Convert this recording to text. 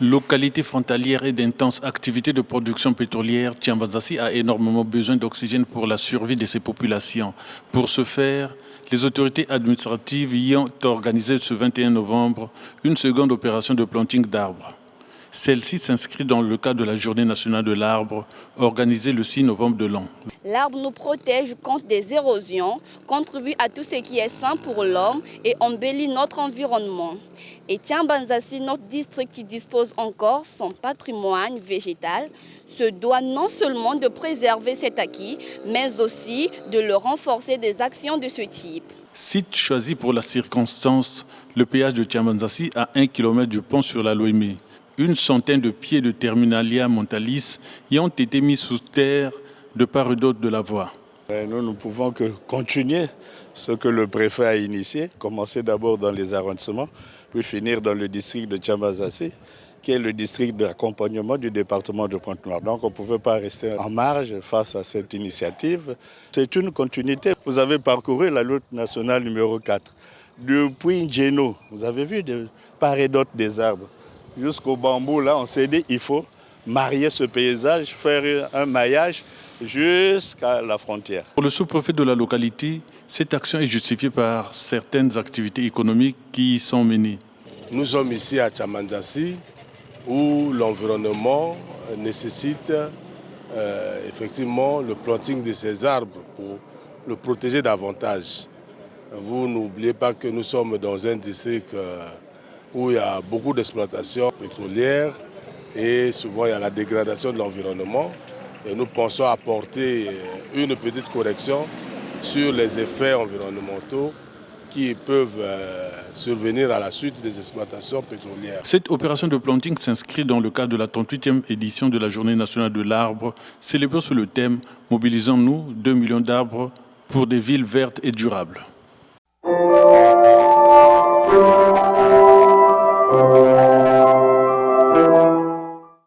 Localité frontalière et d'intenses activités de production pétrolière, Tiambazassi a énormément besoin d'oxygène pour la survie de ses populations. Pour ce faire, les autorités administratives y ont organisé ce 21 novembre une seconde opération de planting d'arbres. Celle-ci s'inscrit dans le cadre de la Journée nationale de l'arbre, organisée le 6 novembre de l'an. L'arbre nous protège contre des érosions, contribue à tout ce qui est sain pour l'homme et embellit notre environnement. Et Tiambazassi, notre district qui dispose encore son patrimoine végétal, se doit non seulement de préserver cet acquis, mais aussi de le renforcer des actions de ce type. Site choisi pour la circonstance, le péage de Tiambazassi à 1 km du pont sur la Loimé. Une centaine de pieds de Terminalia montalis y ont été mis sous terre de part et d'autre de la voie. Nous ne pouvons que continuer ce que le préfet a initié, commencer d'abord dans les arrondissements, puis finir dans le district de Tiambazassi, qui est le district d'accompagnement du département de Pointe-Noire. Donc on ne pouvait pas rester en marge face à cette initiative. C'est une continuité. Vous avez parcouru la route nationale numéro 4. Depuis Ndjeno, vous avez vu de part et d'autre des arbres. Jusqu'au bambou, là, on s'est dit il faut marier ce paysage, faire un maillage jusqu'à la frontière. Pour le sous-préfet de la localité, cette action est justifiée par certaines activités économiques qui y sont menées. Nous sommes ici à Tiambazassi où l'environnement nécessite effectivement le planting de ces arbres pour le protéger davantage. Vous n'oubliez pas que nous sommes dans un district où il y a beaucoup d'exploitations pétrolières et souvent il y a la dégradation de l'environnement. Et nous pensons apporter une petite correction sur les effets environnementaux qui peuvent survenir à la suite des exploitations pétrolières. Cette opération de planting s'inscrit dans le cadre de la 38e édition de la Journée nationale de l'arbre, célébrée sous le thème « Mobilisons-nous 2 millions d'arbres pour des villes vertes et durables ».